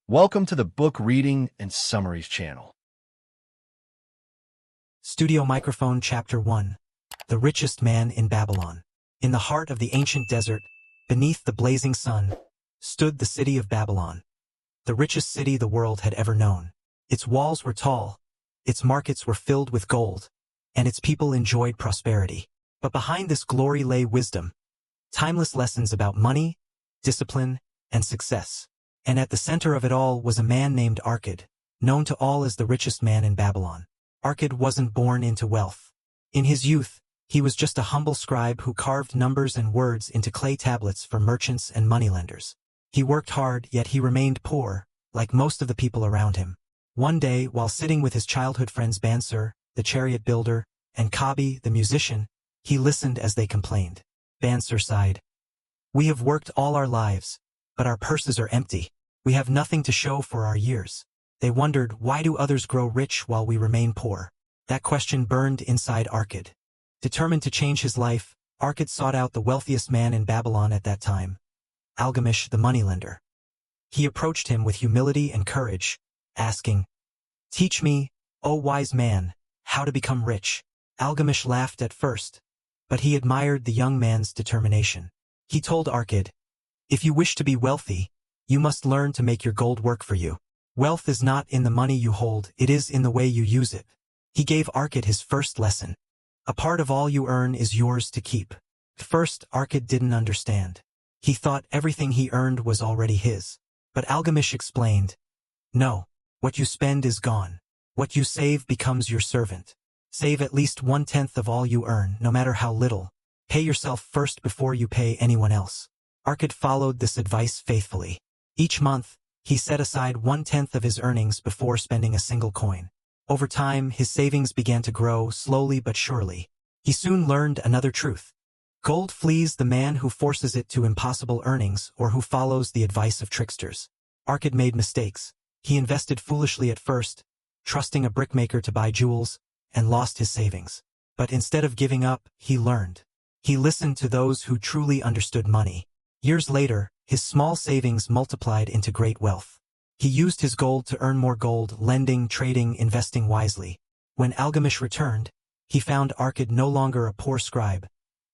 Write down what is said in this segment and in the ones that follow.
Welcome to the Book Reading and Summaries channel. Studio Microphone Chapter 1 The Richest Man in Babylon. In the heart of the ancient desert, beneath the blazing sun, stood the city of Babylon, the richest city the world had ever known. Its walls were tall, its markets were filled with gold, and its people enjoyed prosperity. But behind this glory lay wisdom, timeless lessons about money, discipline, and success. And at the center of it all was a man named Arkad, known to all as the richest man in Babylon. Arkad wasn't born into wealth. In his youth, he was just a humble scribe who carved numbers and words into clay tablets for merchants and moneylenders. He worked hard, yet he remained poor, like most of the people around him. One day, while sitting with his childhood friends Babasir, the chariot builder, and Kabi, the musician, he listened as they complained. Babasir sighed. "We have worked all our lives, but our purses are empty. We have nothing to show for our years." They wondered, why do others grow rich while we remain poor? That question burned inside Arkad. Determined to change his life, Arkad sought out the wealthiest man in Babylon at that time, Algamish the moneylender. He approached him with humility and courage, asking, "Teach me, O wise man, how to become rich." Algamish laughed at first, but he admired the young man's determination. He told Arkad, "If you wish to be wealthy, you must learn to make your gold work for you. Wealth is not in the money you hold, it is in the way you use it." He gave Arkad his first lesson. A part of all you earn is yours to keep. At first, Arkad didn't understand. He thought everything he earned was already his. But Algamish explained, "No, what you spend is gone. What you save becomes your servant. Save at least 1/10 of all you earn, no matter how little. Pay yourself first before you pay anyone else." Arkad followed this advice faithfully. Each month, he set aside 1/10 of his earnings before spending a single coin. Over time, his savings began to grow, slowly but surely. He soon learned another truth. Gold flees the man who forces it to impossible earnings or who follows the advice of tricksters. Arkad made mistakes. He invested foolishly at first, trusting a brickmaker to buy jewels, and lost his savings. But instead of giving up, he learned. He listened to those who truly understood money. Years later, his small savings multiplied into great wealth. He used his gold to earn more gold, lending, trading, investing wisely. When Algamish returned, he found Arkad no longer a poor scribe,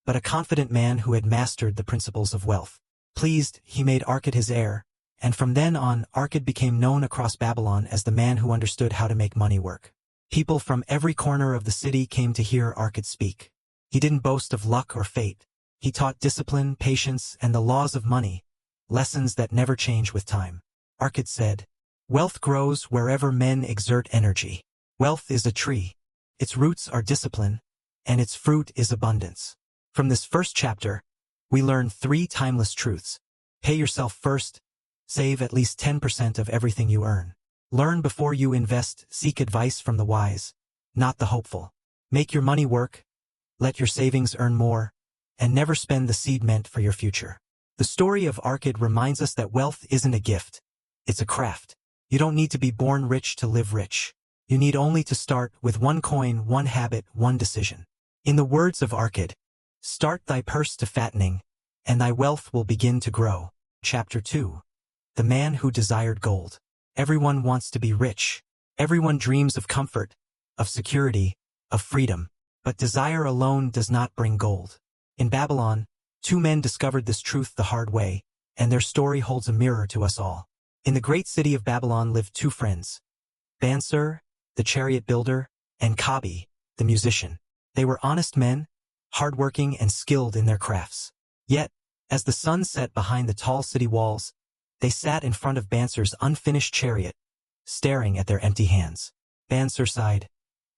but a confident man who had mastered the principles of wealth. Pleased, he made Arkad his heir, and from then on, Arkad became known across Babylon as the man who understood how to make money work. People from every corner of the city came to hear Arkad speak. He didn't boast of luck or fate. He taught discipline, patience, and the laws of money, lessons that never change with time. Arkad said, "Wealth grows wherever men exert energy. Wealth is a tree. Its roots are discipline, and its fruit is abundance." From this first chapter, we learn 3 timeless truths. Pay yourself first. Save at least 10% of everything you earn. Learn before you invest. Seek advice from the wise, not the hopeful. Make your money work. Let your savings earn more. And never spend the seed meant for your future. The story of Arkad reminds us that wealth isn't a gift. It's a craft. You don't need to be born rich to live rich. You need only to start with 1 coin, 1 habit, 1 decision. In the words of Arkad, "Start thy purse to fattening, and thy wealth will begin to grow." Chapter 2 The Man Who Desired Gold. Everyone wants to be rich. Everyone dreams of comfort, of security, of freedom. But desire alone does not bring gold. In Babylon, 2 men discovered this truth the hard way, and their story holds a mirror to us all. In the great city of Babylon lived 2 friends, Babasir, the chariot builder, and Kabi, the musician. They were honest men, hardworking and skilled in their crafts. Yet, as the sun set behind the tall city walls, they sat in front of Babasir's unfinished chariot, staring at their empty hands. Babasir sighed,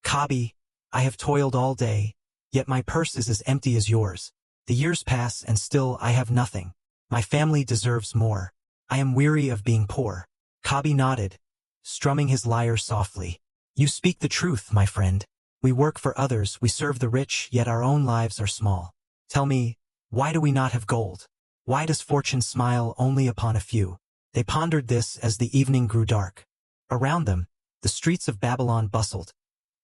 "Kabi, I have toiled all day, yet my purse is as empty as yours. The years pass and still I have nothing. My family deserves more. I am weary of being poor." Kabi nodded, strumming his lyre softly. "You speak the truth, my friend. We work for others, we serve the rich, yet our own lives are small. Tell me, why do we not have gold? Why does fortune smile only upon a few?" They pondered this as the evening grew dark. Around them, the streets of Babylon bustled.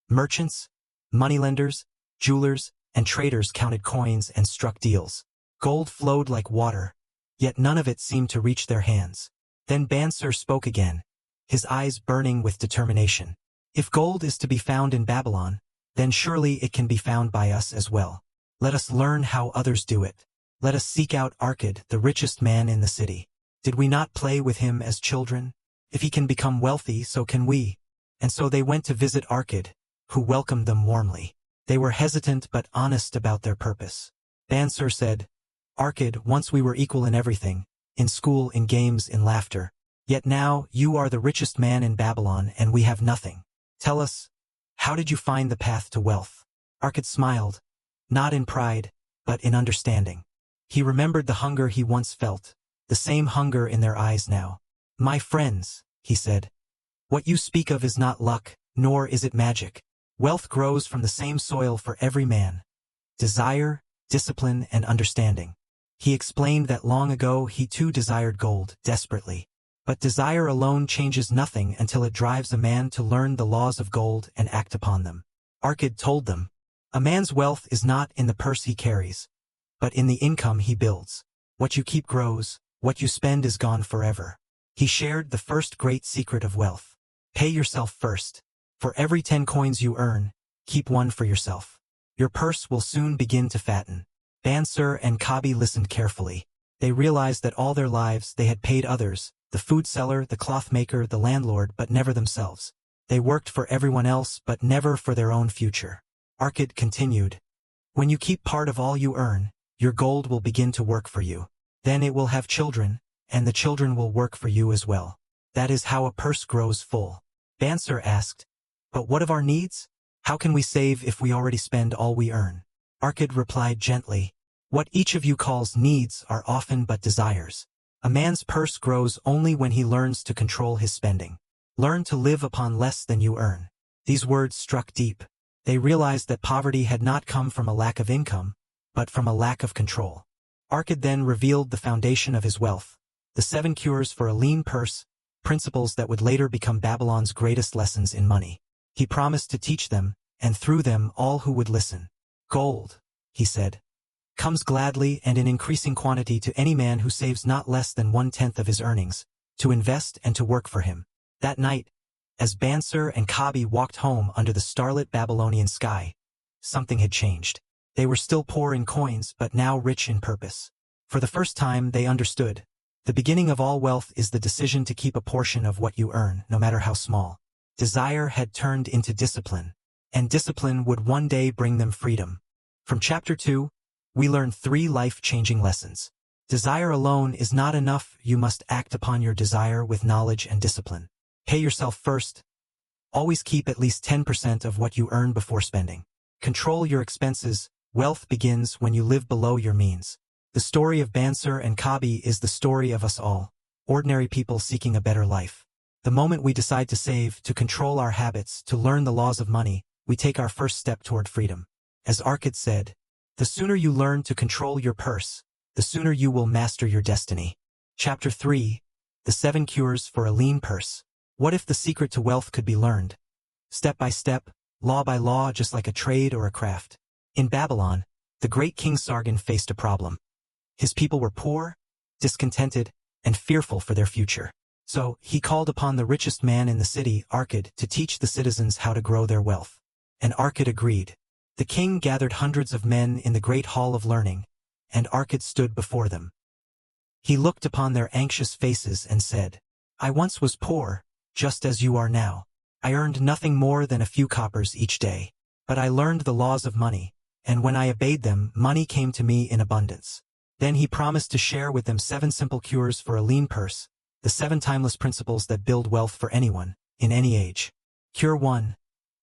Merchants, moneylenders, jewelers, and traders counted coins and struck deals. Gold flowed like water, yet none of it seemed to reach their hands. Then Babylonian spoke again, his eyes burning with determination. If gold is to be found in Babylon, then surely it can be found by us as well. Let us learn how others do it. Let us seek out Arkad, the richest man in the city. Did we not play with him as children? If he can become wealthy, so can we. And so they went to visit Arkad, who welcomed them warmly. They were hesitant but honest about their purpose. Babylonian said, Arkad, once we were equal in everything, in school, in games, in laughter. Yet now, you are the richest man in Babylon and we have nothing. Tell us, how did you find the path to wealth? Arkad smiled, not in pride, but in understanding. He remembered the hunger he once felt, the same hunger in their eyes now. My friends, he said, what you speak of is not luck, nor is it magic. Wealth grows from the same soil for every man. Desire, discipline, and understanding. He explained that long ago he too desired gold, desperately. But desire alone changes nothing until it drives a man to learn the laws of gold and act upon them. Arkad told them, a man's wealth is not in the purse he carries, but in the income he builds. What you keep grows, what you spend is gone forever. He shared the first great secret of wealth. Pay yourself first. For every 10 coins you earn, keep 1 for yourself. Your purse will soon begin to fatten. Babylonian and Kabi listened carefully. They realized that all their lives they had paid others, the food seller, the cloth maker, the landlord, but never themselves. They worked for everyone else but never for their own future. Arkad continued, when you keep part of all you earn, your gold will begin to work for you. Then it will have children, and the children will work for you as well. That is how a purse grows full. Babylonian asked, but what of our needs? How can we save if we already spend all we earn? Arkad replied gently, what each of you calls needs are often but desires. A man's purse grows only when he learns to control his spending. Learn to live upon less than you earn. These words struck deep. They realized that poverty had not come from a lack of income, but from a lack of control. Arkad then revealed the foundation of his wealth, the 7 cures for a lean purse, principles that would later become Babylon's greatest lessons in money. He promised to teach them, and through them all who would listen. Gold, he said, comes gladly and in increasing quantity to any man who saves not less than 1/10 of his earnings, to invest and to work for him. That night, as Babylonian and Kabi walked home under the starlit Babylonian sky, something had changed. They were still poor in coins but now rich in purpose. For the first time they understood. The beginning of all wealth is the decision to keep a portion of what you earn, no matter how small. Desire had turned into discipline, and discipline would one day bring them freedom. From Chapter 2, we learn 3 life-changing lessons. Desire alone is not enough, you must act upon your desire with knowledge and discipline. Pay yourself first. Always keep at least 10% of what you earn before spending. Control your expenses. Wealth begins when you live below your means. The story of Babylonian and Kabi is the story of us all, ordinary people seeking a better life. The moment we decide to save, to control our habits, to learn the laws of money, we take our first step toward freedom. As Arkad said, the sooner you learn to control your purse, the sooner you will master your destiny. Chapter 3, The 7 Cures for a Lean Purse. What if the secret to wealth could be learned? Step by step, law by law, just like a trade or a craft. In Babylon, the great King Sargon faced a problem. His people were poor, discontented, and fearful for their future. So, he called upon the richest man in the city, Arkad, to teach the citizens how to grow their wealth. And Arkad agreed. The king gathered hundreds of men in the great hall of learning, and Arkad stood before them. He looked upon their anxious faces and said, I once was poor, just as you are now. I earned nothing more than a few coppers each day. But I learned the laws of money, and when I obeyed them, money came to me in abundance. Then he promised to share with them 7 simple cures for a lean purse, the 7 timeless principles that build wealth for anyone, in any age. Cure 1.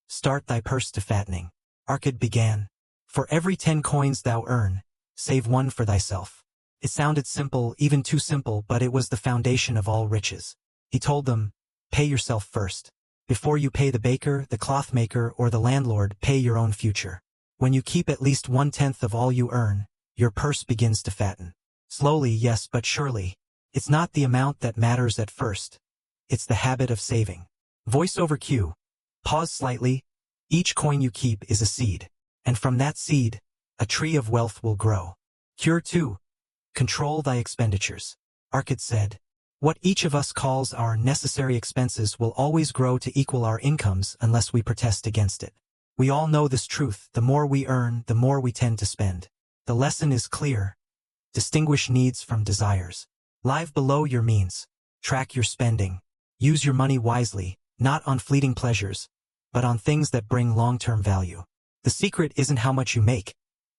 Start thy purse to fattening. Arkad began. For every 10 coins thou earn, save 1 for thyself. It sounded simple, even too simple, but it was the foundation of all riches. He told them, pay yourself first. Before you pay the baker, the cloth maker, or the landlord, pay your own future. When you keep at least 1/10 of all you earn, your purse begins to fatten. Slowly, yes, but surely. It's not the amount that matters at first. It's the habit of saving. Voiceover cue. Pause slightly. Each coin you keep is a seed. And from that seed, a tree of wealth will grow. Cure 2. Control thy expenditures. Arkad said, What each of us calls our necessary expenses will always grow to equal our incomes unless we protest against it. We all know this truth: the more we earn, the more we tend to spend. The lesson is clear. Distinguish needs from desires. Live below your means. Track your spending. Use your money wisely, not on fleeting pleasures, but on things that bring long-term value. The secret isn't how much you make,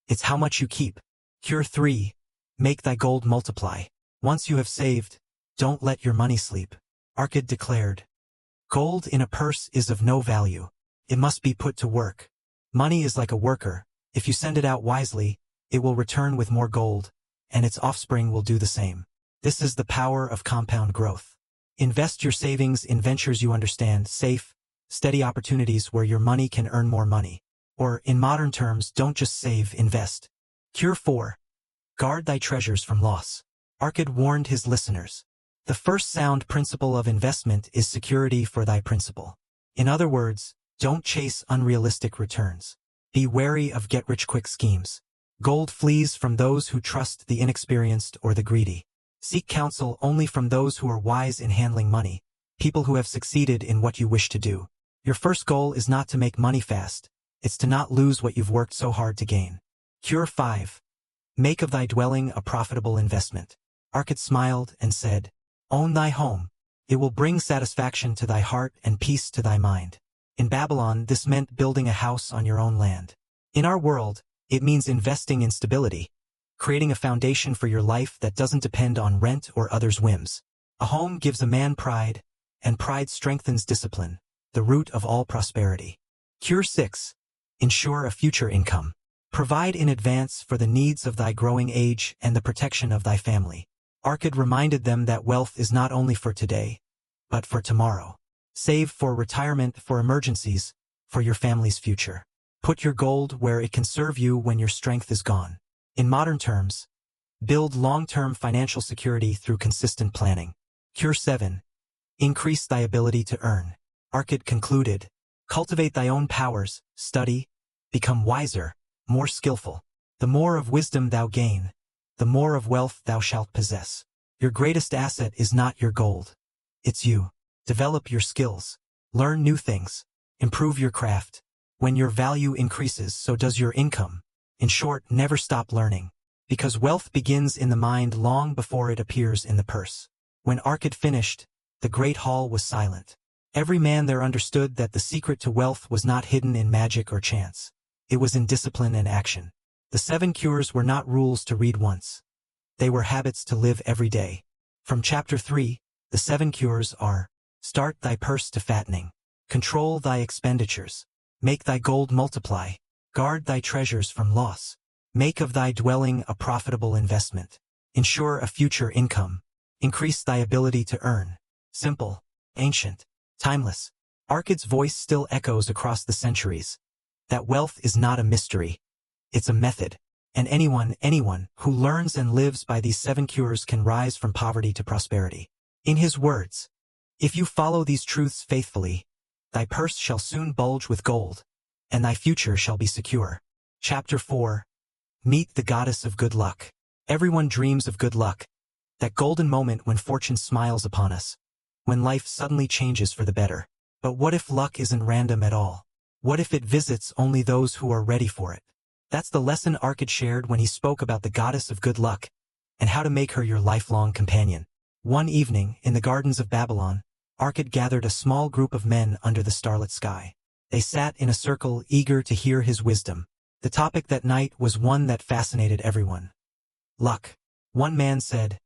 it's how much you keep. Cure 3. Make thy gold multiply. Once you have saved, don't let your money sleep. Arkad declared. Gold in a purse is of no value. It must be put to work. Money is like a worker. If you send it out wisely, it will return with more gold, and its offspring will do the same. This is the power of compound growth. Invest your savings in ventures you understand, safe, steady opportunities where your money can earn more money. Or, in modern terms, don't just save, invest. Cure 4. Guard thy treasures from loss. Arkad warned his listeners. The first sound principle of investment is security for thy principal. In other words, don't chase unrealistic returns. Be wary of get-rich-quick schemes. Gold flees from those who trust the inexperienced or the greedy. Seek counsel only from those who are wise in handling money, people who have succeeded in what you wish to do. Your first goal is not to make money fast, it's to not lose what you've worked so hard to gain. Cure 5. Make of thy dwelling a profitable investment. Arkad smiled and said, Own thy home. It will bring satisfaction to thy heart and peace to thy mind. In Babylon, this meant building a house on your own land. In our world, it means investing in stability, creating a foundation for your life that doesn't depend on rent or others' whims. A home gives a man pride, and pride strengthens discipline, the root of all prosperity. Cure 6. Ensure a future income. Provide in advance for the needs of thy growing age and the protection of thy family. Arkad reminded them that wealth is not only for today, but for tomorrow. Save for retirement, for emergencies, for your family's future. Put your gold where it can serve you when your strength is gone. In modern terms, build long-term financial security through consistent planning. Cure 7. Increase thy ability to earn. Arkad concluded. Cultivate thy own powers, study, become wiser, more skillful. The more of wisdom thou gain, the more of wealth thou shalt possess. Your greatest asset is not your gold. It's you. Develop your skills. Learn new things. Improve your craft. When your value increases, so does your income. In short, never stop learning. Because wealth begins in the mind long before it appears in the purse. When Arkad finished, the great hall was silent. Every man there understood that the secret to wealth was not hidden in magic or chance. It was in discipline and action. The 7 cures were not rules to read once. They were habits to live every day. From Chapter 3, the 7 cures are: start thy purse to fattening. Control thy expenditures. Make thy gold multiply. Guard thy treasures from loss. Make of thy dwelling a profitable investment. Ensure a future income. Increase thy ability to earn. Simple, ancient, timeless. Arkad's voice still echoes across the centuries. That wealth is not a mystery. It's a method. And anyone who learns and lives by these 7 cures can rise from poverty to prosperity. In his words, if you follow these truths faithfully, thy purse shall soon bulge with gold, and thy future shall be secure. Chapter 4. Meet the goddess of good luck. Everyone dreams of good luck, that golden moment when fortune smiles upon us, when life suddenly changes for the better. But what if luck isn't random at all? What if it visits only those who are ready for it? That's the lesson Arkad shared when he spoke about the goddess of good luck, and how to make her your lifelong companion. One evening, in the gardens of Babylon, Arkad gathered a small group of men under the starlit sky. They sat in a circle, eager to hear his wisdom. The topic that night was one that fascinated everyone. Luck. One man said,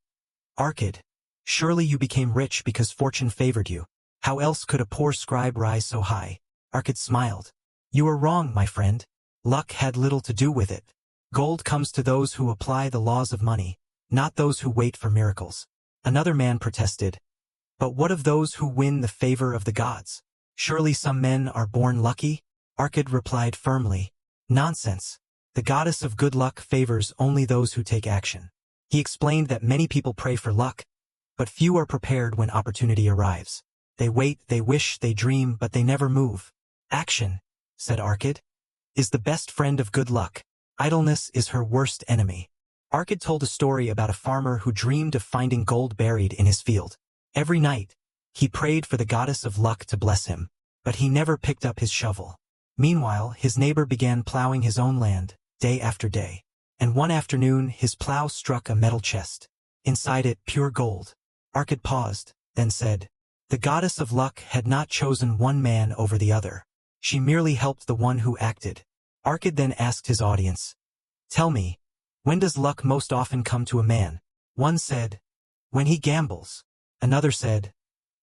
Arkad, surely you became rich because fortune favored you. How else could a poor scribe rise so high? Arkad smiled. You are wrong, my friend. Luck had little to do with it. Gold comes to those who apply the laws of money, not those who wait for miracles. Another man protested. But what of those who win the favor of the gods? Surely some men are born lucky? Arkad replied firmly. Nonsense. The goddess of good luck favors only those who take action. He explained that many people pray for luck, but few are prepared when opportunity arrives. They wait, they wish, they dream, but they never move. Action, said Arkad, is the best friend of good luck. Idleness is her worst enemy. Arkad told a story about a farmer who dreamed of finding gold buried in his field. Every night, he prayed for the goddess of luck to bless him, but he never picked up his shovel. Meanwhile, his neighbor began plowing his own land, day after day. And one afternoon, his plow struck a metal chest. Inside it, pure gold. Arkad paused, then said, "The goddess of luck had not chosen one man over the other. She merely helped the one who acted." Arkad then asked his audience, "Tell me, when does luck most often come to a man?" One said, "When he gambles." Another said,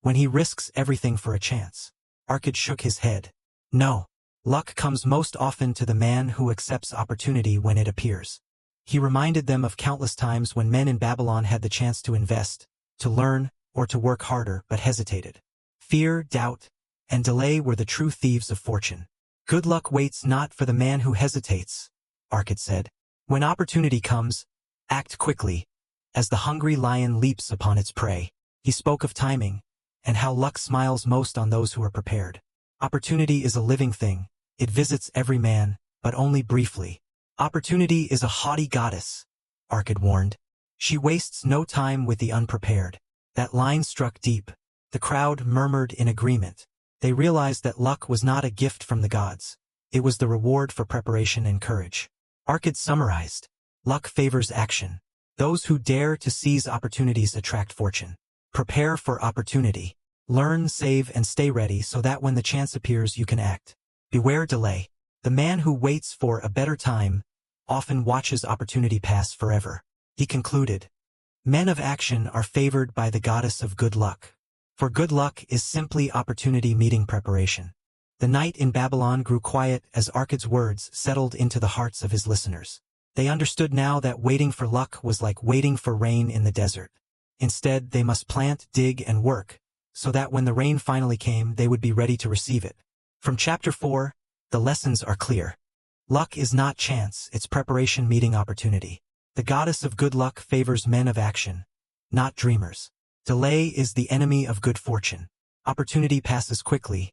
"When he risks everything for a chance." Arkad shook his head. "No, luck comes most often to the man who accepts opportunity when it appears." He reminded them of countless times when men in Babylon had the chance to invest, to learn, or to work harder, but hesitated. Fear, doubt, and delay were the true thieves of fortune. "Good luck waits not for the man who hesitates," Arkad said. "When opportunity comes, act quickly, as the hungry lion leaps upon its prey." He spoke of timing, and how luck smiles most on those who are prepared. Opportunity is a living thing. It visits every man, but only briefly. "Opportunity is a haughty goddess," Arkad warned. "She wastes no time with the unprepared." That line struck deep. The crowd murmured in agreement. They realized that luck was not a gift from the gods. It was the reward for preparation and courage. Arkad summarized, "Luck favors action. Those who dare to seize opportunities attract fortune. Prepare for opportunity. Learn, save, and stay ready so that when the chance appears you can act. Beware delay. The man who waits for a better time often watches opportunity pass forever." He concluded, "Men of action are favored by the goddess of good luck. For good luck is simply opportunity meeting preparation." The night in Babylon grew quiet as Arkad's words settled into the hearts of his listeners. They understood now that waiting for luck was like waiting for rain in the desert. Instead, they must plant, dig, and work, so that when the rain finally came, they would be ready to receive it. From Chapter 4, the lessons are clear. Luck is not chance, it's preparation meeting opportunity. The goddess of good luck favors men of action, not dreamers. Delay is the enemy of good fortune. Opportunity passes quickly.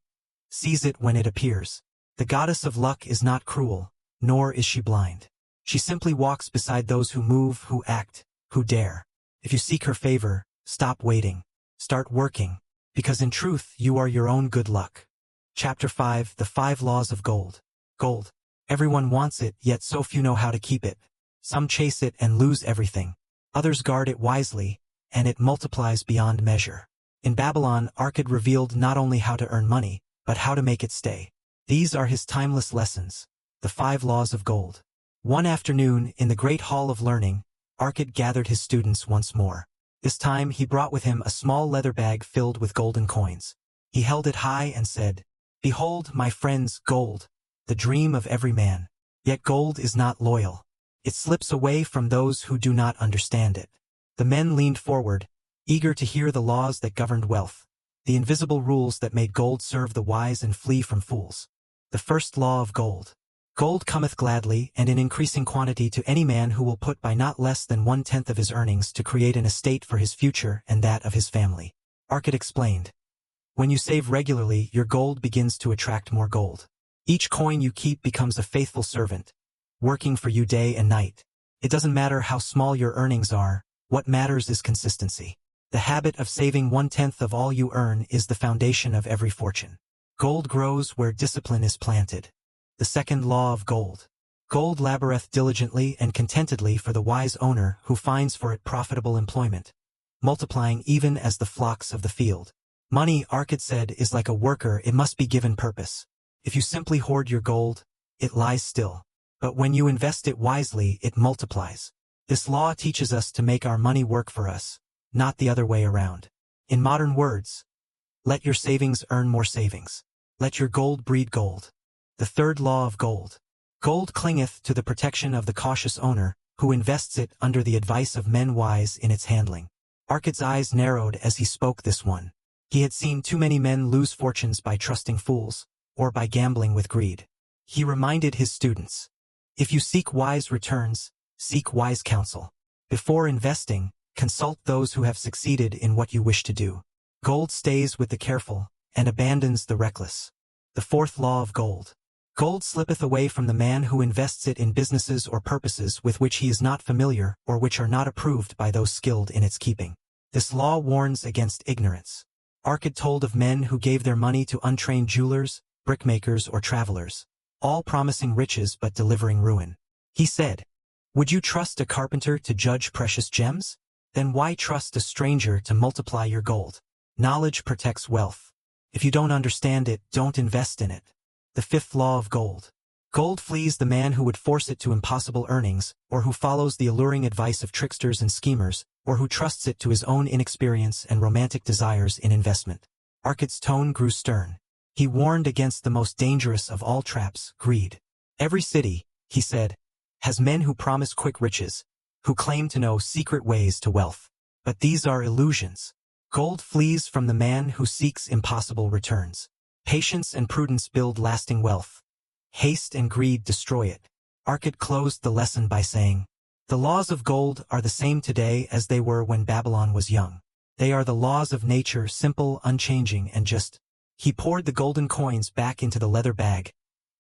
Seize it when it appears. The goddess of luck is not cruel, nor is she blind. She simply walks beside those who move, who act, who dare. If you seek her favor, stop waiting. Start working, because in truth you are your own good luck. Chapter 5, The 5 Laws of Gold. Gold. Everyone wants it, yet so few know how to keep it. Some chase it and lose everything. Others guard it wisely, and it multiplies beyond measure. In Babylon, Arkad revealed not only how to earn money, but how to make it stay. These are his timeless lessons, the 5 laws of gold. One afternoon, in the great hall of learning, Arkad gathered his students once more. This time he brought with him a small leather bag filled with golden coins. He held it high and said, "Behold, my friends, gold, the dream of every man. Yet gold is not loyal. It slips away from those who do not understand it." The men leaned forward, eager to hear the laws that governed wealth, the invisible rules that made gold serve the wise and flee from fools. The first law of gold. Gold cometh gladly and in increasing quantity to any man who will put by not less than 1/10 of his earnings to create an estate for his future and that of his family. Arkad explained, "When you save regularly, your gold begins to attract more gold. Each coin you keep becomes a faithful servant, working for you day and night. It doesn't matter how small your earnings are, what matters is consistency. The habit of saving 1/10 of all you earn is the foundation of every fortune. Gold grows where discipline is planted." The second law of gold. Gold laboreth diligently and contentedly for the wise owner who finds for it profitable employment, multiplying even as the flocks of the field. Money, Arkad said, is like a worker, it must be given purpose. If you simply hoard your gold, it lies still. But when you invest it wisely, it multiplies. This law teaches us to make our money work for us, not the other way around. In modern words, let your savings earn more savings. Let your gold breed gold. The third law of gold. Gold clingeth to the protection of the cautious owner, who invests it under the advice of men wise in its handling. Arkad's eyes narrowed as he spoke this one. He had seen too many men lose fortunes by trusting fools, or by gambling with greed. He reminded his students, "If you seek wise returns, seek wise counsel. Before investing, consult those who have succeeded in what you wish to do. Gold stays with the careful, and abandons the reckless." The fourth law of gold. Gold slippeth away from the man who invests it in businesses or purposes with which he is not familiar or which are not approved by those skilled in its keeping. This law warns against ignorance. Arkad told of men who gave their money to untrained jewelers, brickmakers, or travelers, all promising riches but delivering ruin. He said, "Would you trust a carpenter to judge precious gems? Then why trust a stranger to multiply your gold? Knowledge protects wealth. If you don't understand it, don't invest in it." The fifth law of gold. Gold flees the man who would force it to impossible earnings, or who follows the alluring advice of tricksters and schemers, or who trusts it to his own inexperience and romantic desires in investment. Arkad's tone grew stern. He warned against the most dangerous of all traps, greed. Every city, he said, has men who promise quick riches, who claim to know secret ways to wealth. But these are illusions. Gold flees from the man who seeks impossible returns. Patience and prudence build lasting wealth. Haste and greed destroy it. Arkad closed the lesson by saying, "The laws of gold are the same today as they were when Babylon was young. They are the laws of nature, simple, unchanging, and just." He poured the golden coins back into the leather bag,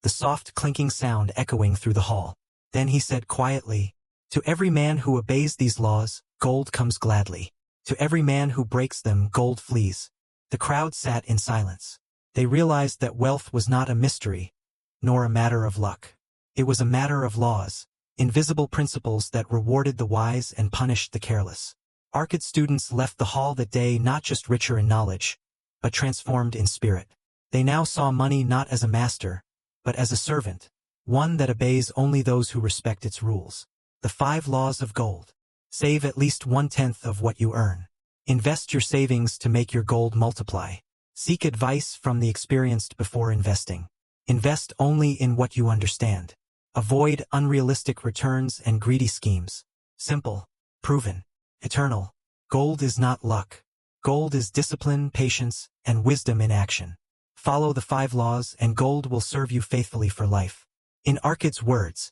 the soft clinking sound echoing through the hall. Then he said quietly, "To every man who obeys these laws, gold comes gladly. To every man who breaks them, gold flees." The crowd sat in silence. They realized that wealth was not a mystery, nor a matter of luck. It was a matter of laws, invisible principles that rewarded the wise and punished the careless. Arkad students left the hall that day not just richer in knowledge, but transformed in spirit. They now saw money not as a master, but as a servant, one that obeys only those who respect its rules. The 5 laws of gold. Save at least 1/10 of what you earn. Invest your savings to make your gold multiply. Seek advice from the experienced before investing. Invest only in what you understand. Avoid unrealistic returns and greedy schemes. Simple, proven, eternal. Gold is not luck. Gold is discipline, patience, and wisdom in action. Follow the 5 laws and gold will serve you faithfully for life. In Arkad's words,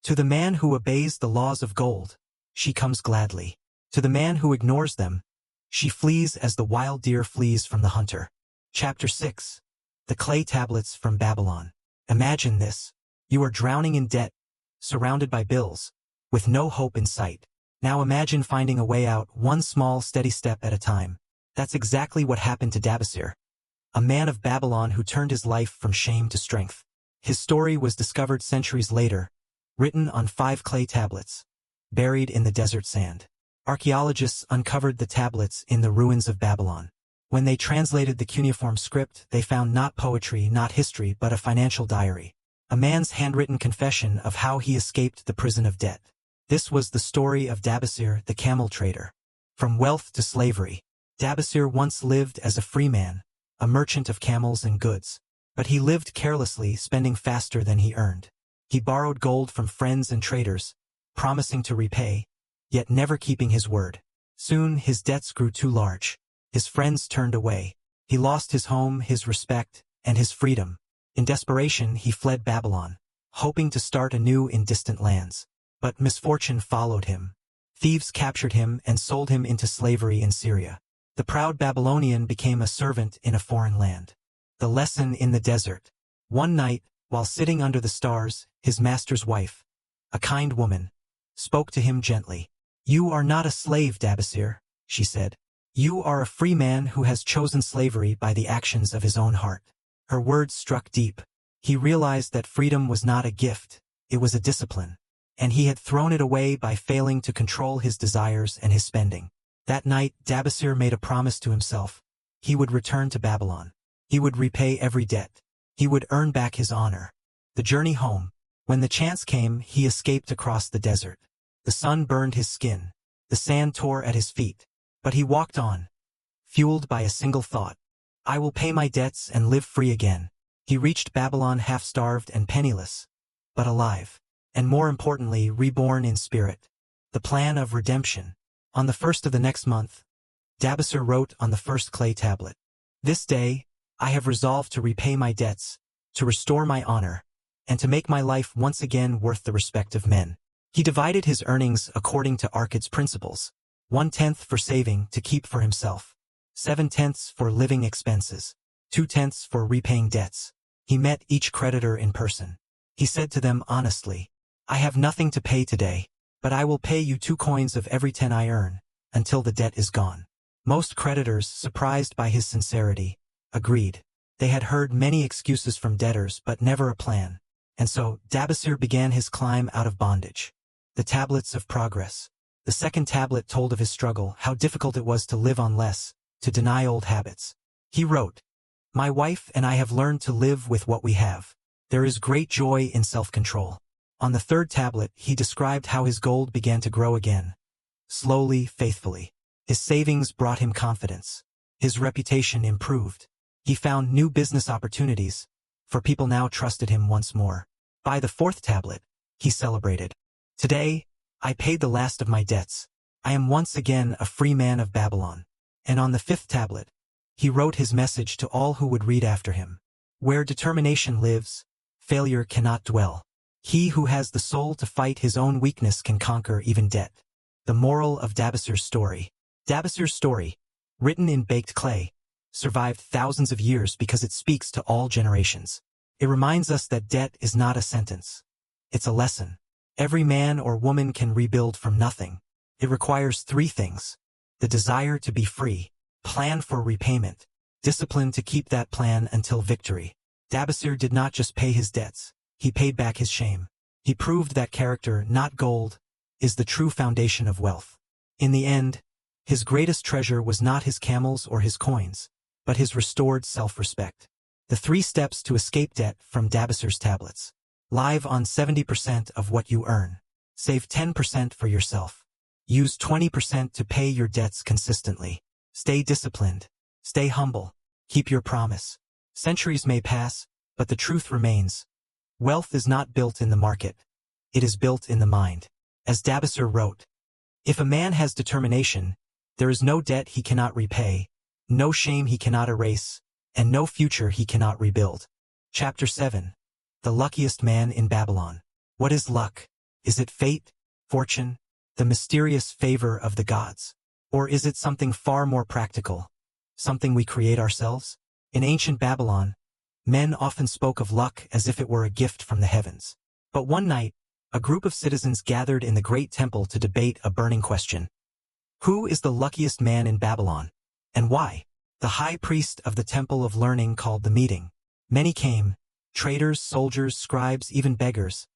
"To the man who obeys the laws of gold, she comes gladly. To the man who ignores them, she flees as the wild deer flees from the hunter." Chapter 6. The Clay Tablets from Babylon. Imagine this. You are drowning in debt, surrounded by bills, with no hope in sight. Now imagine finding a way out, one small, steady step at a time. That's exactly what happened to Dabasir, a man of Babylon who turned his life from shame to strength. His story was discovered centuries later, written on 5 clay tablets, buried in the desert sand. Archaeologists uncovered the tablets in the ruins of Babylon. When they translated the cuneiform script, they found not poetry, not history, but a financial diary. A man's handwritten confession of how he escaped the prison of debt. This was the story of Dabasir, the camel trader. From wealth to slavery, Dabasir once lived as a free man, a merchant of camels and goods. But he lived carelessly, spending faster than he earned. He borrowed gold from friends and traders, promising to repay, yet never keeping his word. Soon his debts grew too large. His friends turned away. He lost his home, his respect, and his freedom. In desperation, he fled Babylon, hoping to start anew in distant lands. But misfortune followed him. Thieves captured him and sold him into slavery in Syria. The proud Babylonian became a servant in a foreign land. The lesson in the desert. One night, while sitting under the stars, his master's wife, a kind woman, spoke to him gently. "You are not a slave, Dabasir," she said. "You are a free man who has chosen slavery by the actions of his own heart." Her words struck deep. He realized that freedom was not a gift, it was a discipline, and he had thrown it away by failing to control his desires and his spending. That night, Dabasir made a promise to himself. He would return to Babylon. He would repay every debt. He would earn back his honor. The journey home. When the chance came, he escaped across the desert. The sun burned his skin. The sand tore at his feet. But he walked on, fueled by a single thought. "I will pay my debts and live free again." He reached Babylon half-starved and penniless, but alive, and more importantly, reborn in spirit. The plan of redemption. On the 1st of the next month, Dabasir wrote on the first clay tablet, "This day, I have resolved to repay my debts, to restore my honor, and to make my life once again worth the respect of men." He divided his earnings according to Arkad's principles. 1/10 for saving to keep for himself, 7/10 for living expenses, 2/10 for repaying debts. He met each creditor in person. He said to them honestly, "I have nothing to pay today, but I will pay you 2 coins of every 10 I earn, until the debt is gone." Most creditors, surprised by his sincerity, agreed. They had heard many excuses from debtors but never a plan. And so, Dabasir began his climb out of bondage. The tablets of progress. The second tablet told of his struggle, how difficult it was to live on less, to deny old habits. He wrote, "My wife and I have learned to live with what we have. There is great joy in self-control." On the third tablet, he described how his gold began to grow again. Slowly, faithfully. His savings brought him confidence. His reputation improved. He found new business opportunities, for people now trusted him once more. By the fourth tablet, he celebrated. "Today, I paid the last of my debts. I am once again a free man of Babylon." And on the fifth tablet, he wrote his message to all who would read after him. Where determination lives, failure cannot dwell. He who has the soul to fight his own weakness can conquer even debt. The moral of Dabasir's story. Dabasir's story, written in baked clay, survived thousands of years because it speaks to all generations. It reminds us that debt is not a sentence. It's a lesson. Every man or woman can rebuild from nothing. It requires three things: the desire to be free, plan for repayment, discipline to keep that plan until victory. Dabasir did not just pay his debts, he paid back his shame. He proved that character, not gold, is the true foundation of wealth. In the end, his greatest treasure was not his camels or his coins, but his restored self-respect. The 3 steps to escape debt from Dabasir's tablets. Live on 70% of what you earn. Save 10% for yourself. Use 20% to pay your debts consistently. Stay disciplined. Stay humble. Keep your promise. Centuries may pass, but the truth remains. Wealth is not built in the market. It is built in the mind. As Dabasir wrote, "If a man has determination, there is no debt he cannot repay, no shame he cannot erase, and no future he cannot rebuild." Chapter 7. The luckiest man in Babylon. What is luck? Is it fate, fortune, the mysterious favor of the gods? Or is it something far more practical? Something we create ourselves? In ancient Babylon, men often spoke of luck as if it were a gift from the heavens. But one night, a group of citizens gathered in the great temple to debate a burning question. Who is the luckiest man in Babylon? And why? The high priest of the Temple of Learning called the meeting. Many came, traders, soldiers, scribes, even beggars,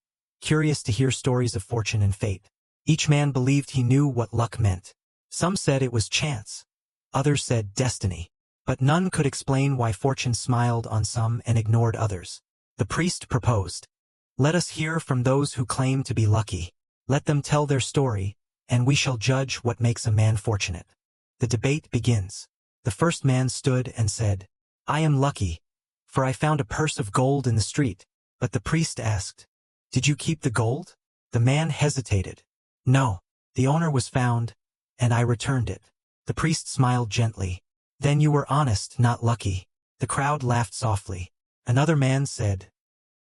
curious to hear stories of fortune and fate. Each man believed he knew what luck meant. Some said it was chance. Others said destiny. But none could explain why fortune smiled on some and ignored others. The priest proposed, "Let us hear from those who claim to be lucky. Let them tell their story, and we shall judge what makes a man fortunate." The debate begins. The first man stood and said, "I am lucky, for I found a purse of gold in the street." But the priest asked, "Did you keep the gold?" The man hesitated. "No, the owner was found, and I returned it." The priest smiled gently. "Then you were honest, not lucky." The crowd laughed softly. Another man said,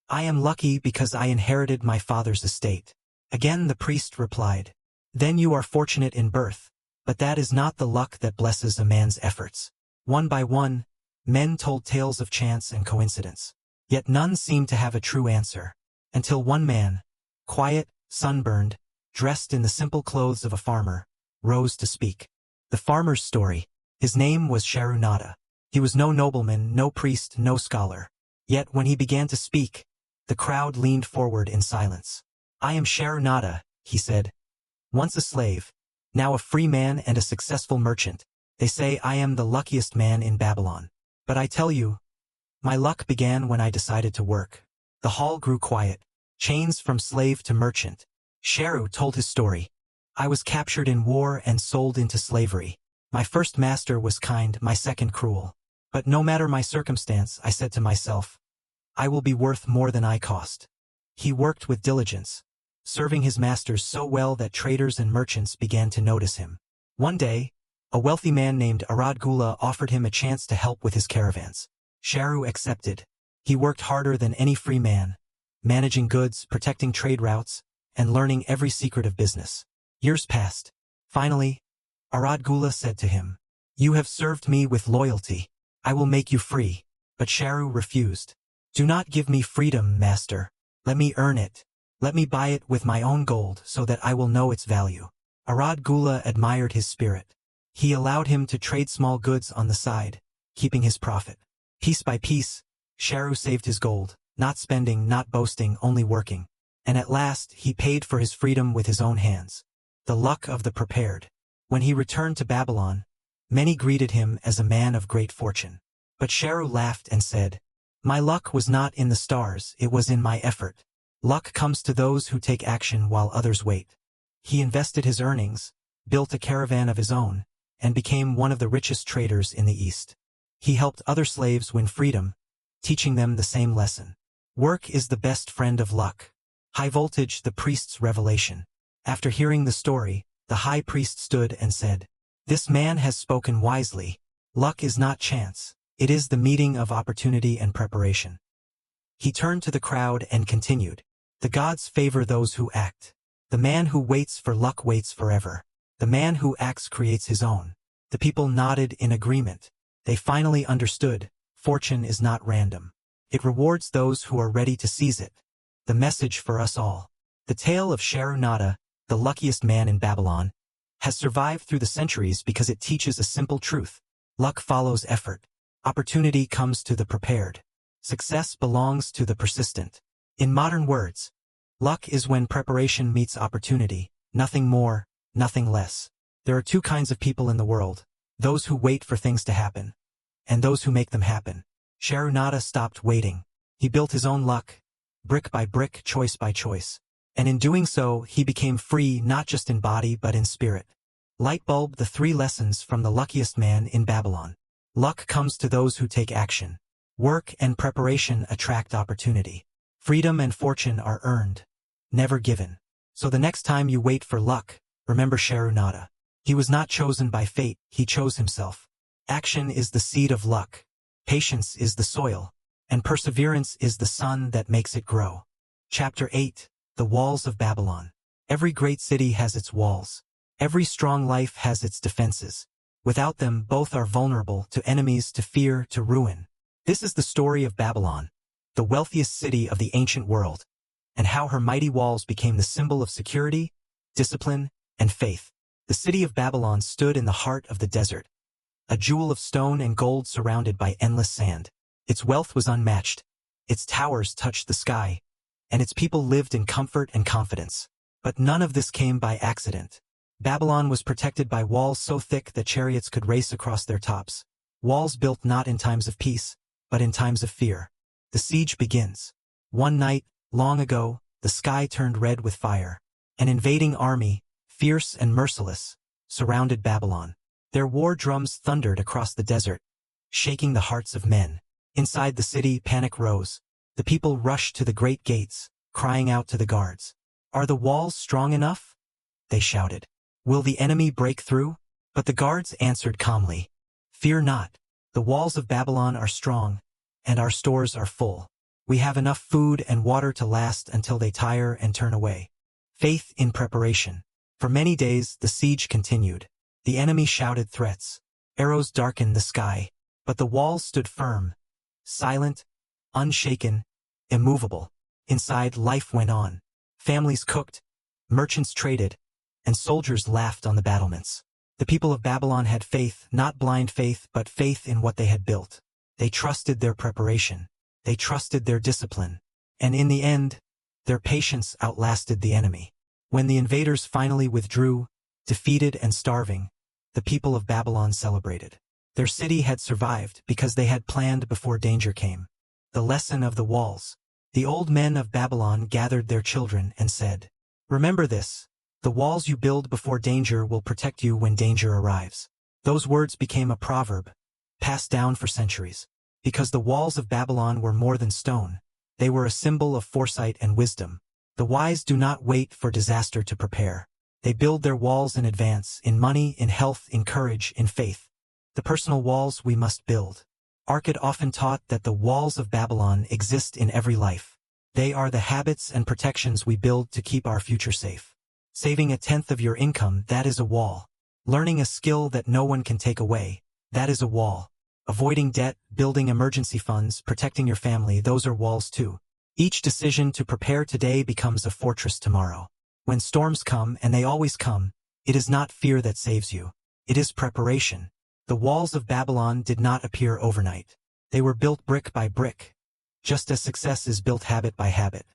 "I am lucky because I inherited my father's estate." Again the priest replied, "Then you are fortunate in birth, but that is not the luck that blesses a man's efforts." One by one, men told tales of chance and coincidence. Yet none seemed to have a true answer. Until one man, quiet, sunburned, dressed in the simple clothes of a farmer, rose to speak. The farmer's story. His name was Sharru Nada. He was no nobleman, no priest, no scholar. Yet when he began to speak, the crowd leaned forward in silence. "I am Sharru Nada," he said. "Once a slave, now a free man and a successful merchant. They say I am the luckiest man in Babylon. But I tell you, my luck began when I decided to work." The hall grew quiet. Chains from slave to merchant. Sharru told his story. "I was captured in war and sold into slavery. My first master was kind, my second cruel. But no matter my circumstance, I said to myself, I will be worth more than I cost." He worked with diligence, serving his masters so well that traders and merchants began to notice him. One day, a wealthy man named Arkad offered him a chance to help with his caravans. Sharru accepted. He worked harder than any free man, managing goods, protecting trade routes, and learning every secret of business. Years passed. Finally, Arkad said to him, "You have served me with loyalty. I will make you free." But Sharru refused. "Do not give me freedom, master. Let me earn it. Let me buy it with my own gold so that I will know its value." Arkad admired his spirit. He allowed him to trade small goods on the side, keeping his profit. Piece by piece, Sharru saved his gold, not spending, not boasting, only working. And at last, he paid for his freedom with his own hands. The luck of the prepared. When he returned to Babylon, many greeted him as a man of great fortune. But Sharru laughed and said, "My luck was not in the stars, it was in my effort. Luck comes to those who take action while others wait." He invested his earnings, built a caravan of his own, and became one of the richest traders in the East. He helped other slaves win freedom, teaching them the same lesson. Work is the best friend of luck. High Voltage, the priest's revelation. After hearing the story, the high priest stood and said, "This man has spoken wisely. Luck is not chance. It is the meeting of opportunity and preparation." He turned to the crowd and continued, "The gods favor those who act. The man who waits for luck waits forever. The man who acts creates his own." The people nodded in agreement. They finally understood, fortune is not random. It rewards those who are ready to seize it. The message for us all. The tale of Sharru Nada, the luckiest man in Babylon, has survived through the centuries because it teaches a simple truth. Luck follows effort. Opportunity comes to the prepared. Success belongs to the persistent. In modern words, luck is when preparation meets opportunity, nothing more, nothing less. There are two kinds of people in the world, those who wait for things to happen, and those who make them happen. Sharru Nada stopped waiting. He built his own luck, brick by brick, choice by choice. And in doing so, he became free not just in body but in spirit. Lightbulb, the 3 lessons from the luckiest man in Babylon. Luck comes to those who take action. Work and preparation attract opportunity. Freedom and fortune are earned, never given. So the next time you wait for luck, remember Sharru Nada. He was not chosen by fate, he chose himself. Action is the seed of luck. Patience is the soil. And perseverance is the sun that makes it grow. Chapter 8. The Walls of Babylon. Every great city has its walls. Every strong life has its defenses. Without them, both are vulnerable to enemies, to fear, to ruin. This is the story of Babylon, the wealthiest city of the ancient world, and how her mighty walls became the symbol of security, discipline, and faith. The city of Babylon stood in the heart of the desert, a jewel of stone and gold surrounded by endless sand. Its wealth was unmatched, its towers touched the sky, and its people lived in comfort and confidence. But none of this came by accident. Babylon was protected by walls so thick that chariots could race across their tops. Walls built not in times of peace, but in times of fear. The siege begins. One night, long ago, the sky turned red with fire. An invading army, fierce and merciless, surrounded Babylon. Their war drums thundered across the desert, shaking the hearts of men. Inside the city, panic rose. The people rushed to the great gates, crying out to the guards. "Are the walls strong enough?" they shouted. "Will the enemy break through?" But the guards answered calmly, "Fear not. The walls of Babylon are strong, and our stores are full. We have enough food and water to last until they tire and turn away." Faith in preparation. For many days, the siege continued. The enemy shouted threats. Arrows darkened the sky, but the walls stood firm, silent, unshaken, immovable. Inside, life went on. Families cooked, merchants traded, and soldiers laughed on the battlements. The people of Babylon had faith, not blind faith, but faith in what they had built. They trusted their preparation. They trusted their discipline. And in the end, their patience outlasted the enemy. When the invaders finally withdrew, defeated and starving, the people of Babylon celebrated. Their city had survived because they had planned before danger came. The lesson of the walls. The old men of Babylon gathered their children and said, "Remember this. The walls you build before danger will protect you when danger arrives." Those words became a proverb, passed down for centuries. Because the walls of Babylon were more than stone, they were a symbol of foresight and wisdom. The wise do not wait for disaster to prepare. They build their walls in advance, in money, in health, in courage, in faith. The personal walls we must build. Arkad often taught that the walls of Babylon exist in every life. They are the habits and protections we build to keep our future safe. Saving 1/10 of your income, that is a wall. Learning a skill that no one can take away, that is a wall. Avoiding debt, building emergency funds, protecting your family, those are walls too. Each decision to prepare today becomes a fortress tomorrow. When storms come, and they always come, it is not fear that saves you. It is preparation. The walls of Babylon did not appear overnight. They were built brick by brick, just as success is built habit by habit.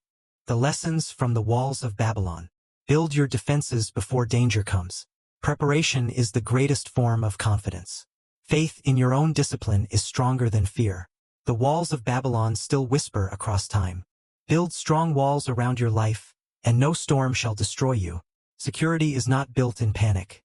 The lessons from the walls of Babylon. Build your defenses before danger comes. Preparation is the greatest form of confidence. Faith in your own discipline is stronger than fear. The walls of Babylon still whisper across time. Build strong walls around your life, and no storm shall destroy you. Security is not built in panic.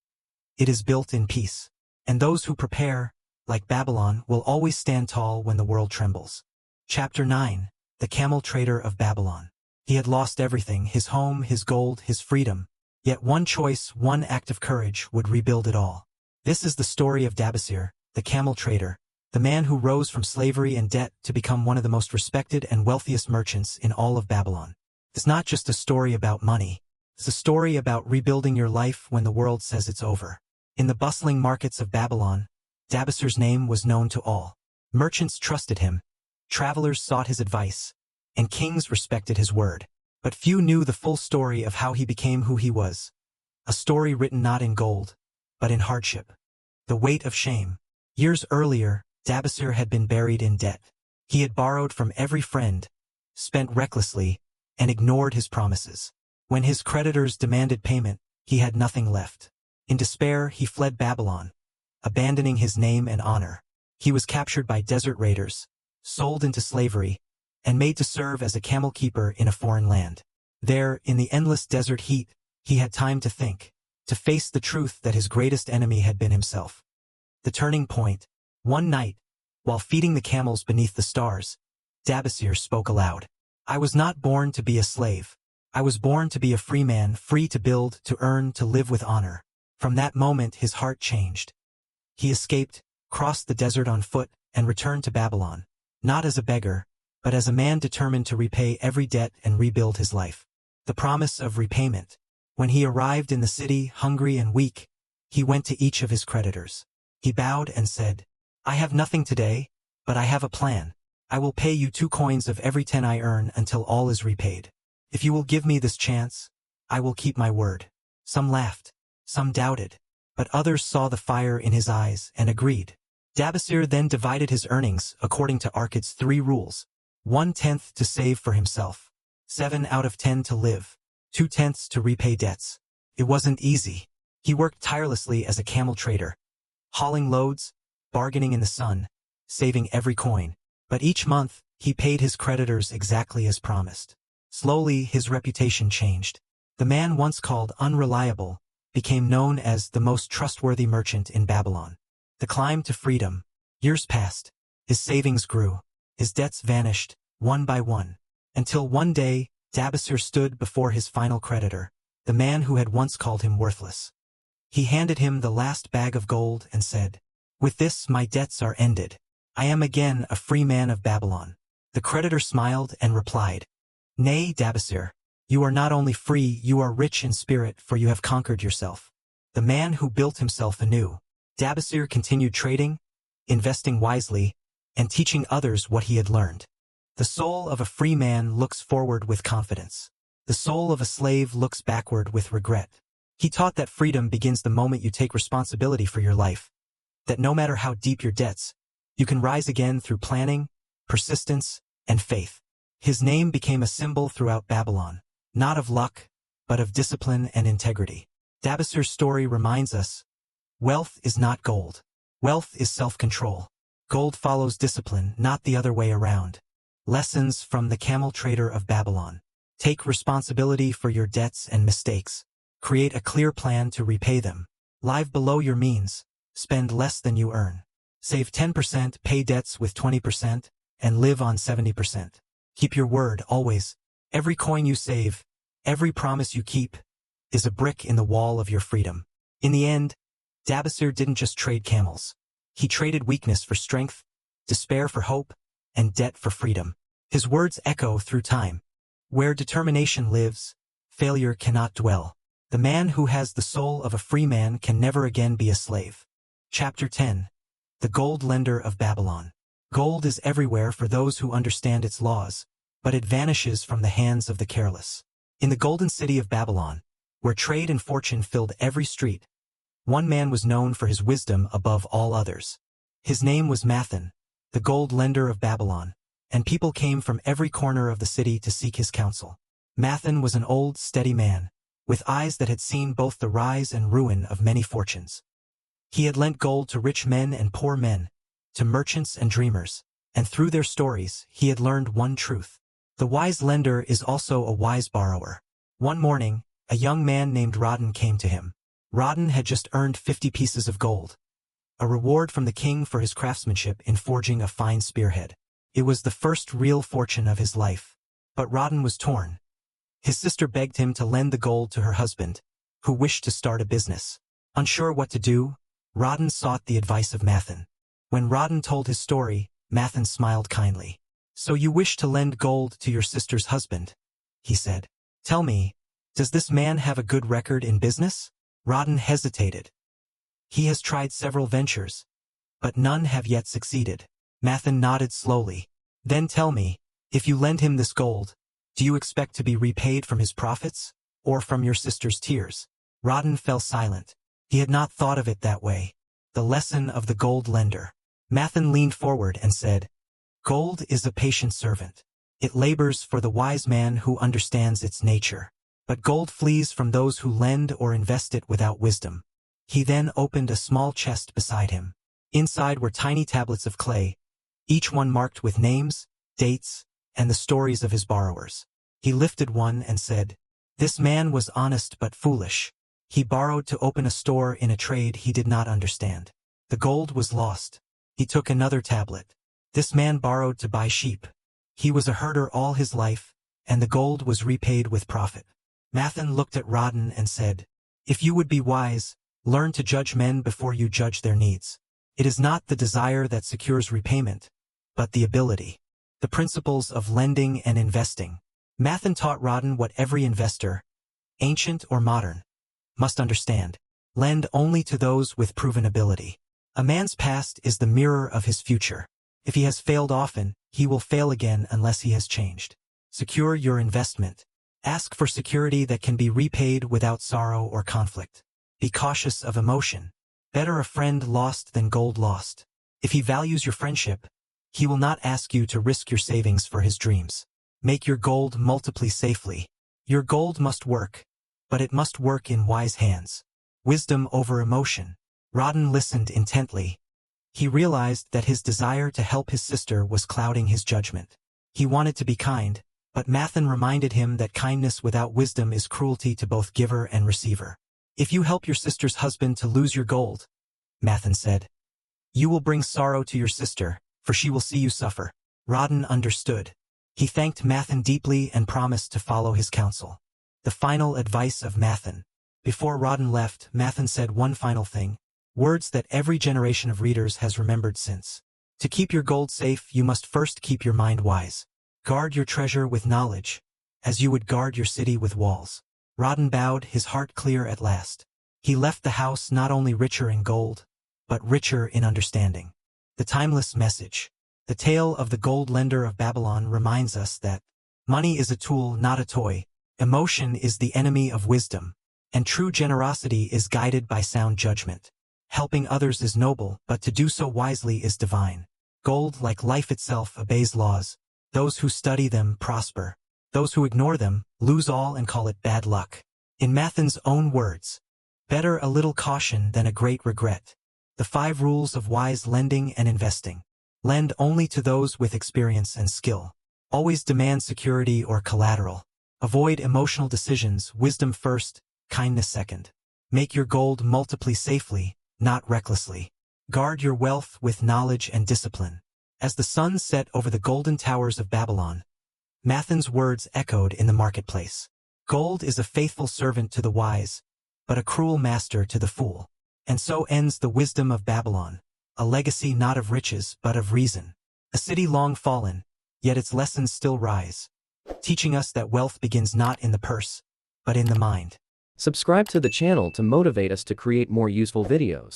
It is built in peace. And those who prepare, like Babylon, will always stand tall when the world trembles. Chapter 9. The Camel Trader of Babylon. He had lost everything, his home, his gold, his freedom. Yet one choice, one act of courage would rebuild it all. This is the story of Dabasir, the camel trader, the man who rose from slavery and debt to become one of the most respected and wealthiest merchants in all of Babylon. It's not just a story about money. It's a story about rebuilding your life when the world says it's over. In the bustling markets of Babylon, Dabasir's name was known to all. Merchants trusted him, travelers sought his advice, and kings respected his word. But few knew the full story of how he became who he was. A story written not in gold, but in hardship. The weight of shame. Years earlier, Dabasir had been buried in debt. He had borrowed from every friend, spent recklessly, and ignored his promises. When his creditors demanded payment, he had nothing left. In despair, he fled Babylon, abandoning his name and honor. He was captured by desert raiders, sold into slavery, and made to serve as a camel keeper in a foreign land. There, in the endless desert heat, he had time to think, to face the truth that his greatest enemy had been himself. The turning point. One night, while feeding the camels beneath the stars, Dabasir spoke aloud. I was not born to be a slave. I was born to be a free man, free to build, to earn, to live with honor. From that moment his heart changed. He escaped, crossed the desert on foot, and returned to Babylon, not as a beggar, but as a man determined to repay every debt and rebuild his life. The promise of repayment. When he arrived in the city, hungry and weak, he went to each of his creditors. He bowed and said, I have nothing today, but I have a plan. I will pay you 2 coins of every 10 I earn until all is repaid. If you will give me this chance, I will keep my word. Some laughed, some doubted, but others saw the fire in his eyes and agreed. Dabasir then divided his earnings according to Arkad's 3 rules. 1/10 to save for himself, 7 out of 10 to live, 2/10 to repay debts. It wasn't easy. He worked tirelessly as a camel trader, hauling loads, bargaining in the sun, saving every coin. But each month, he paid his creditors exactly as promised. Slowly, his reputation changed. The man once called unreliable became known as the most trustworthy merchant in Babylon. The climb to freedom. Years passed. His savings grew. His debts vanished, one by one, until one day, Dabasir stood before his final creditor, the man who had once called him worthless. He handed him the last bag of gold and said, With this my debts are ended. I am again a free man of Babylon. The creditor smiled and replied, Nay, Dabasir, you are not only free, you are rich in spirit, for you have conquered yourself. The man who built himself anew. Dabasir continued trading, investing wisely, and teaching others what he had learned. The soul of a free man looks forward with confidence. The soul of a slave looks backward with regret. He taught that freedom begins the moment you take responsibility for your life, that no matter how deep your debts, you can rise again through planning, persistence, and faith. His name became a symbol throughout Babylon, not of luck, but of discipline and integrity. Dabasir's story reminds us, wealth is not gold. Wealth is self-control. Gold follows discipline, not the other way around. Lessons from the Camel Trader of Babylon. Take responsibility for your debts and mistakes. Create a clear plan to repay them. Live below your means. Spend less than you earn. Save 10%, pay debts with 20%, and live on 70%. Keep your word always. Every coin you save, every promise you keep, is a brick in the wall of your freedom. In the end, Dabasir didn't just trade camels. He traded weakness for strength, despair for hope, and debt for freedom. His words echo through time. Where determination lives, failure cannot dwell. The man who has the soul of a free man can never again be a slave. Chapter 10. The Gold Lender of Babylon. Gold is everywhere for those who understand its laws, but it vanishes from the hands of the careless. In the golden city of Babylon, where trade and fortune filled every street, One man was known for his wisdom above all others. His name was Mathan, the gold lender of Babylon, and people came from every corner of the city to seek his counsel. Mathan was an old, steady man, with eyes that had seen both the rise and ruin of many fortunes. He had lent gold to rich men and poor men, to merchants and dreamers, and through their stories he had learned one truth. The wise lender is also a wise borrower. One morning, a young man named Rodden came to him. Rodden had just earned 50 pieces of gold, a reward from the king for his craftsmanship in forging a fine spearhead. It was the first real fortune of his life. But Rodden was torn. His sister begged him to lend the gold to her husband, who wished to start a business. Unsure what to do, Rodden sought the advice of Mathan. When Rodden told his story, Mathan smiled kindly. "So you wish to lend gold to your sister's husband?" he said. "Tell me, does this man have a good record in business?" Rodden hesitated. "He has tried several ventures, but none have yet succeeded." Mathan nodded slowly. "Then tell me, if you lend him this gold, do you expect to be repaid from his profits, or from your sister's tears?" Rodden fell silent. He had not thought of it that way. The lesson of the gold lender. Mathan leaned forward and said, "Gold is a patient servant. It labors for the wise man who understands its nature. But gold flees from those who lend or invest it without wisdom." He then opened a small chest beside him. Inside were tiny tablets of clay, each one marked with names, dates, and the stories of his borrowers. He lifted one and said, "This man was honest but foolish. He borrowed to open a store in a trade he did not understand. The gold was lost." He took another tablet. "This man borrowed to buy sheep. He was a herder all his life, and the gold was repaid with profit." Mathan looked at Rodden and said, "If you would be wise, learn to judge men before you judge their needs. It is not the desire that secures repayment, but the ability." The principles of lending and investing. Mathan taught Rodden what every investor, ancient or modern, must understand. Lend only to those with proven ability. A man's past is the mirror of his future. If he has failed often, he will fail again unless he has changed. Secure your investment. Ask for security that can be repaid without sorrow or conflict. Be cautious of emotion. Better a friend lost than gold lost. If he values your friendship, he will not ask you to risk your savings for his dreams. Make your gold multiply safely. Your gold must work, but it must work in wise hands. Wisdom over emotion. Rodden listened intently. He realized that his desire to help his sister was clouding his judgment. He wanted to be kind, but Mathan reminded him that kindness without wisdom is cruelty to both giver and receiver. "If you help your sister's husband to lose your gold," Mathan said, "you will bring sorrow to your sister, for she will see you suffer." Rodden understood. He thanked Mathan deeply and promised to follow his counsel. The final advice of Mathan. Before Rodden left, Mathan said one final thing, words that every generation of readers has remembered since. To keep your gold safe, you must first keep your mind wise. Guard your treasure with knowledge, as you would guard your city with walls. Rodden bowed, his heart clear at last. He left the house not only richer in gold, but richer in understanding. The timeless message. The tale of the gold lender of Babylon reminds us that money is a tool, not a toy. Emotion is the enemy of wisdom, and true generosity is guided by sound judgment. Helping others is noble, but to do so wisely is divine. Gold, like life itself, obeys laws. Those who study them prosper. Those who ignore them lose all and call it bad luck. In Mathan's own words, better a little caution than a great regret. The 5 rules of wise lending and investing. Lend only to those with experience and skill. Always demand security or collateral. Avoid emotional decisions, wisdom first, kindness second. Make your gold multiply safely, not recklessly. Guard your wealth with knowledge and discipline. As the sun set over the golden towers of Babylon, Mathan's words echoed in the marketplace. Gold is a faithful servant to the wise, but a cruel master to the fool. And so ends the wisdom of Babylon, a legacy not of riches but of reason. A city long fallen, yet its lessons still rise, teaching us that wealth begins not in the purse, but in the mind. Subscribe to the channel to motivate us to create more useful videos.